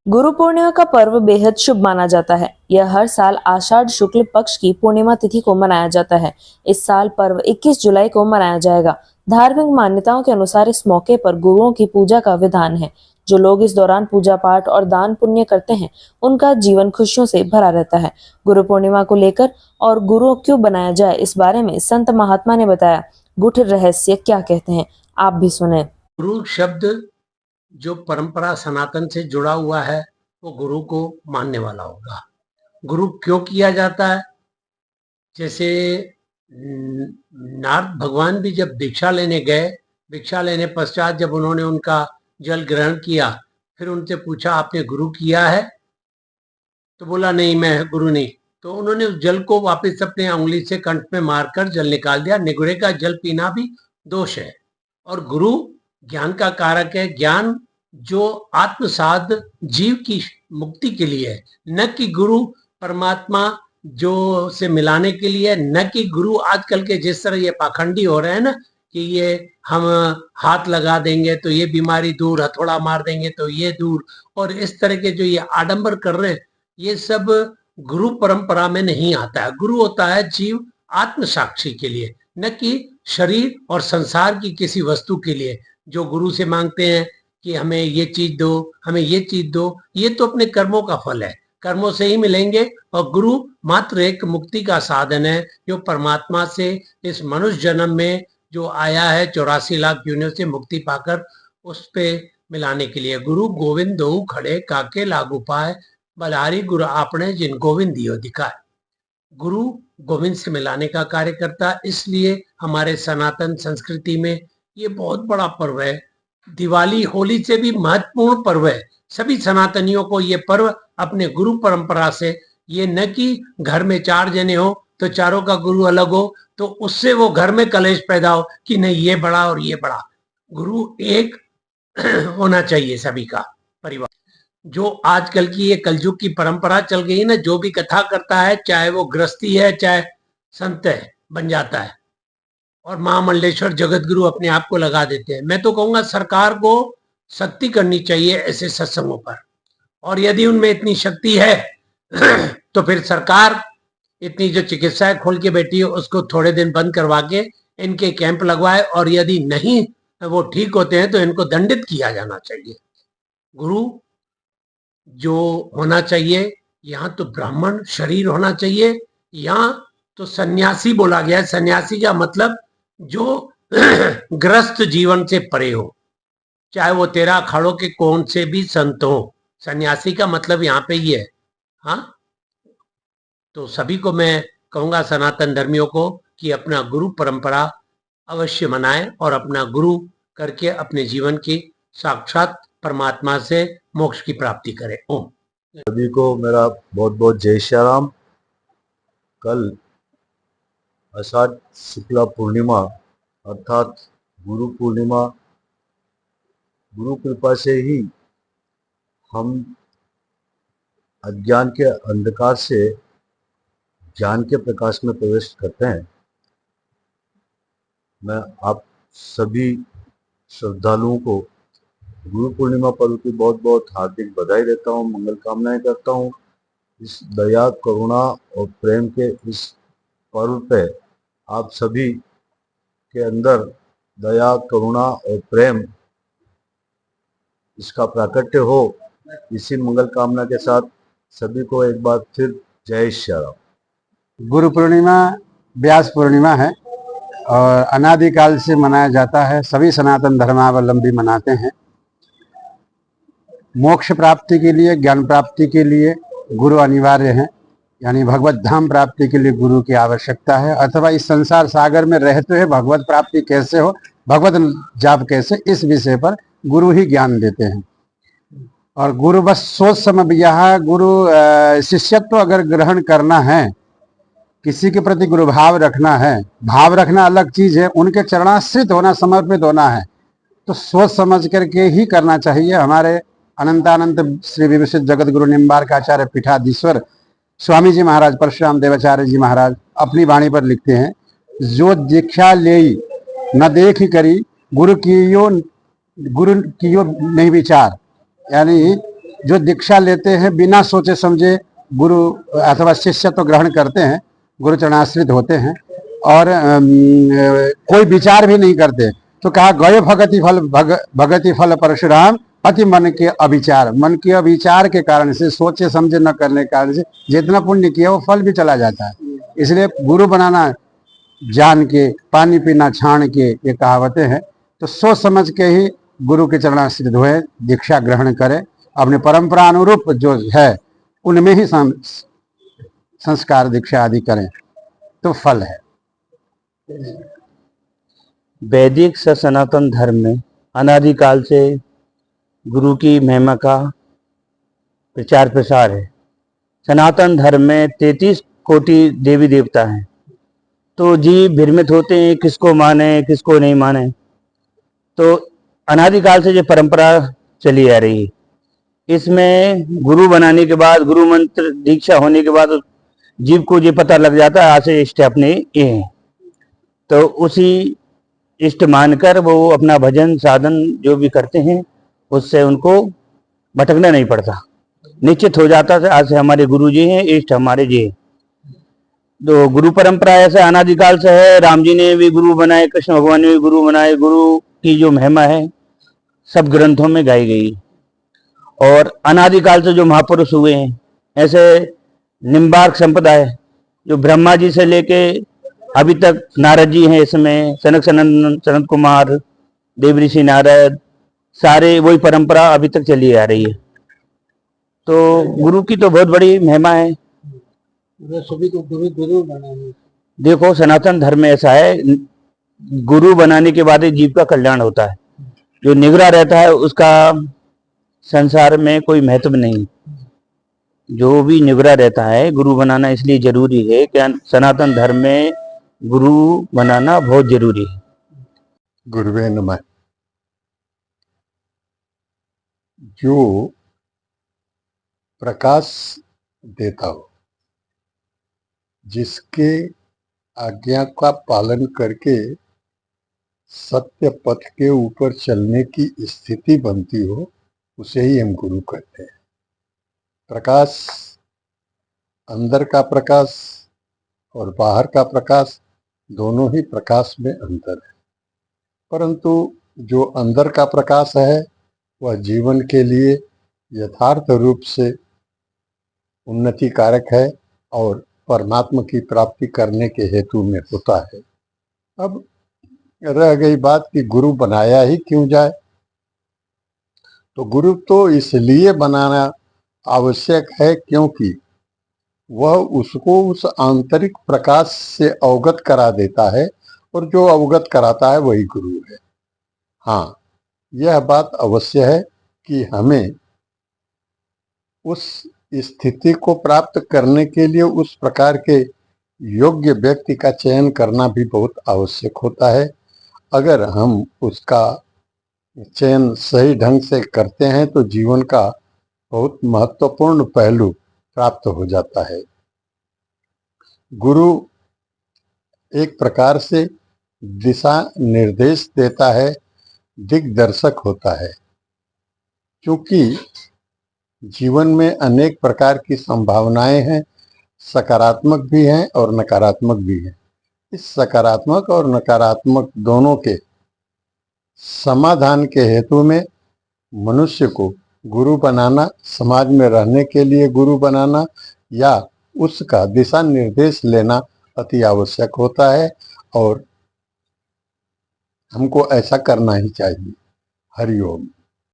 गुरु पूर्णिमा का पर्व बेहद शुभ माना जाता है। यह हर साल आषाढ़ शुक्ल पक्ष की पूर्णिमा तिथि को मनाया जाता है। इस साल पर्व 21 जुलाई को मनाया जाएगा। धार्मिक मान्यताओं के अनुसार इस मौके पर गुरुओं की पूजा का विधान है। जो लोग इस दौरान पूजा पाठ और दान पुण्य करते हैं, उनका जीवन खुशियों से भरा रहता है। गुरु पूर्णिमा को लेकर और गुरु क्यों बनाया जाए, इस बारे में संत महात्मा ने बताया। गुठ रहस्य क्या कहते हैं, आप भी सुने। गुरु शब्द जो परंपरा सनातन से जुड़ा हुआ है वो गुरु को मानने वाला होगा। गुरु क्यों किया जाता है? जैसे नारद भगवान भी जब दीक्षा लेने गए, दीक्षा लेने पश्चात जब उन्होंने उनका जल ग्रहण किया, फिर उनसे पूछा आपने गुरु किया है? तो बोला नहीं, मैं गुरु नहीं। तो उन्होंने उस जल को वापस अपने उंगली से कंठ में मारकर जल निकाल दिया। निगुरे का जल पीना भी दोष है। और गुरु ज्ञान का कारक है। ज्ञान जो आत्मसाध जीव की मुक्ति के लिए है, न कि गुरु परमात्मा जो से मिलाने के लिए, न कि गुरु आजकल के जिस तरह ये पाखंडी हो रहे हैं ना, कि ये हम हाथ लगा देंगे तो ये बीमारी दूर, हथौड़ा मार देंगे तो ये दूर, और इस तरह के जो ये आडंबर कर रहे हैं, ये सब गुरु परंपरा में नहीं आता है। गुरु होता है जीव आत्म साक्षी के लिए, न कि शरीर और संसार की किसी वस्तु के लिए। जो गुरु से मांगते हैं कि हमें ये चीज दो, हमें ये चीज दो, ये तो अपने कर्मों का फल है, कर्मों से ही मिलेंगे। और गुरु मात्र एक मुक्ति का साधन है, जो परमात्मा से इस मनुष्य जन्म में जो आया है 84 लाख योनियों से मुक्ति पाकर, उस पे मिलाने के लिए। गुरु गोविंद दो खड़े काके लागू पाए, बलिहारी गुरु आपने जिन गोविंद दियो दिखाए। गुरु गोविंद से मिलाने का कार्य करता है। इसलिए हमारे सनातन संस्कृति में ये बहुत बड़ा पर्व है। दिवाली होली से भी महत्वपूर्ण पर्व है। सभी सनातनियों को ये पर्व अपने गुरु परंपरा से, ये न कि घर में 4 जने हो तो चारों का गुरु अलग हो, तो उससे वो घर में कलेश पैदा हो कि नहीं ये बड़ा और ये बड़ा। गुरु एक होना चाहिए सभी का परिवार। जो आजकल की ये कलयुग की परंपरा चल गई ना, जो भी कथा करता है, चाहे वो गृहस्थी है चाहे संत है, बन जाता है और महामंडलेश्वर जगत गुरु अपने आप को लगा देते हैं। मैं तो कहूंगा सरकार को सख्ती करनी चाहिए ऐसे सत्संगों पर, और यदि उनमें इतनी शक्ति है तो फिर सरकार इतनी जो चिकित्साएं खोल के बैठी है उसको थोड़े दिन बंद करवा के इनके कैंप लगवाए, और यदि नहीं वो ठीक होते हैं तो इनको दंडित किया जाना चाहिए। गुरु जो होना चाहिए, यहाँ तो ब्राह्मण शरीर होना चाहिए, यहाँ तो सन्यासी बोला गया है। सन्यासी का मतलब जो ग्रस्त जीवन से परे हो, चाहे वो 13 अखाड़ों के कौन से भी संत हो। सन्यासी का मतलब यहाँ पे ही है। हाँ, तो सभी को मैं कहूंगा सनातन धर्मियों को कि अपना गुरु परंपरा अवश्य मनाएं और अपना गुरु करके अपने जीवन की साक्षात परमात्मा से मोक्ष की प्राप्ति करें। ओम। सभी को मेरा बहुत बहुत जय श्री राम। कल आषाढ़ शुक्ला पूर्णिमा अर्थात गुरु पूर्णिमा, गुरु कृपा से ही हम अज्ञान के अंधकार से ज्ञान के प्रकाश में प्रवेश करते हैं। मैं आप सभी श्रद्धालुओं को गुरु पूर्णिमा पर्व की बहुत बहुत हार्दिक बधाई देता हूँ, मंगल कामनाएं करता हूँ। इस दया, करुणा और प्रेम के इस पर्व पे आप सभी के अंदर दया, करुणा और प्रेम इसका प्राकट्य हो, इसी मंगल कामना के साथ सभी को एक बार फिर जय श्री राम। गुरु पूर्णिमा व्यास पूर्णिमा है और अनादिकाल से मनाया जाता है। सभी सनातन धर्मावलंबी मनाते हैं। मोक्ष प्राप्ति के लिए, ज्ञान प्राप्ति के लिए गुरु अनिवार्य हैं। यानी भगवत धाम प्राप्ति के लिए गुरु की आवश्यकता है, अथवा इस संसार सागर में रहते हुए भगवत प्राप्ति कैसे हो, भगवत जाप कैसे, इस विषय पर गुरु ही ज्ञान देते हैं। और गुरु बस सोच समझ, यह गुरु शिष्यत्व अगर ग्रहण करना है, किसी के प्रति गुरु भाव रखना है, भाव रखना अलग चीज है, उनके चरणाश्रित होना, समर्पित होना है, तो सोच समझ करके ही करना चाहिए। हमारे अनंतानंत श्री विभूषित जगत गुरु निम्बार्क आचार्य पीठाधीश्वर स्वामी जी महाराज परशुराम देवाचार्य जी महाराज अपनी वाणी पर लिखते हैं, जो दीक्षा लेई न देख करी, गुरु कियो नहीं विचार। यानी जो दीक्षा लेते हैं बिना सोचे समझे गुरु अथवा शिष्य तो ग्रहण करते हैं, गुरु चरणाश्रित होते हैं और कोई विचार भी नहीं करते। तो कहा गए भगति फल परशुराम अति मन के अविचार, मन के अविचार के कारण से, सोचे समझे न करने के कारण से जितना पुण्य किया वो फल भी चला जाता है। इसलिए गुरु बनाना जान के, पानी पीना छान के, ये कहावतें हैं। तो सोच समझ के ही गुरु के चरणाश्रित हुए, दीक्षा ग्रहण करें, अपने परंपरा अनुरूप जो है उनमें ही संस्कार दीक्षा आदि करें तो फल है। वैदिक सनातन धर्म में अनादिकाल से गुरु की महिमा का प्रचार प्रसार है। सनातन धर्म में 33 कोटि देवी देवता हैं। तो जीव भ्रमित होते हैं किसको माने किसको नहीं माने। तो अनादिकाल से जो परंपरा चली आ रही है, इसमें गुरु बनाने के बाद, गुरु मंत्र दीक्षा होने के बाद जीव को ये पता लग जाता है आज से इष्ट अपने ये हैं। तो उसी इष्ट मानकर वो अपना भजन साधन जो भी करते हैं उससे उनको भटकना नहीं पड़ता, निश्चित हो जाता है आज से हमारे गुरु जी हैं, इष्ट हमारे जी हैं। तो गुरु परंपरा ऐसा अनादिकाल से है। राम जी ने भी गुरु बनाए, कृष्ण भगवान ने भी गुरु बनाए। गुरु की जो महिमा है सब ग्रंथों में गाई गई। और अनादिकाल से जो महापुरुष हुए हैं, ऐसे निम्बार्क संप्रदाय जो ब्रह्मा जी से लेके अभी तक नारद जी हैं, इसमें सनत कुमार, देवऋषि नारद, सारे वही परंपरा अभी तक चली आ रही है। तो गुरु की तो बहुत बड़ी महिमा है। सभी को गुरु बनाना। देखो सनातन धर्म में ऐसा है, गुरु बनाने के बाद ही जीव का कल्याण होता है। जो निगरा रहता है उसका संसार में कोई महत्व नहीं। जो भी निगरा रहता है, गुरु बनाना इसलिए जरूरी है कि सनातन धर्म में गुरु बनाना बहुत जरूरी है। गुरुवे नमः। जो प्रकाश देता हो, जिसके आज्ञा का पालन करके सत्य पथ के ऊपर चलने की स्थिति बनती हो, उसे ही हम गुरु कहते हैं। प्रकाश, अंदर का प्रकाश और बाहर का प्रकाश, दोनों ही प्रकाश में अंतर है। परंतु जो अंदर का प्रकाश है वह जीवन के लिए यथार्थ रूप से उन्नति कारक है और परमात्मा की प्राप्ति करने के हेतु में होता है। अब रह गई बात कि गुरु बनाया ही क्यों जाए, तो गुरु तो इसलिए बनाना आवश्यक है क्योंकि वह उसको उस आंतरिक प्रकाश से अवगत करा देता है, और जो अवगत कराता है वही गुरु है। हाँ, यह बात अवश्य है कि हमें उस स्थिति को प्राप्त करने के लिए उस प्रकार के योग्य व्यक्ति का चयन करना भी बहुत आवश्यक होता है। अगर हम उसका चयन सही ढंग से करते हैं तो जीवन का बहुत महत्वपूर्ण पहलू प्राप्त हो जाता है। गुरु एक प्रकार से दिशा निर्देश देता है, दिग्दर्शक होता है। क्योंकि जीवन में अनेक प्रकार की संभावनाएं हैं, सकारात्मक भी हैं और नकारात्मक भी हैं। इस सकारात्मक और नकारात्मक दोनों के समाधान के हेतु में मनुष्य को गुरु बनाना, समाज में रहने के लिए गुरु बनाना या उसका दिशा निर्देश लेना अति आवश्यक होता है, और हमको ऐसा करना ही चाहिए। हरिओम।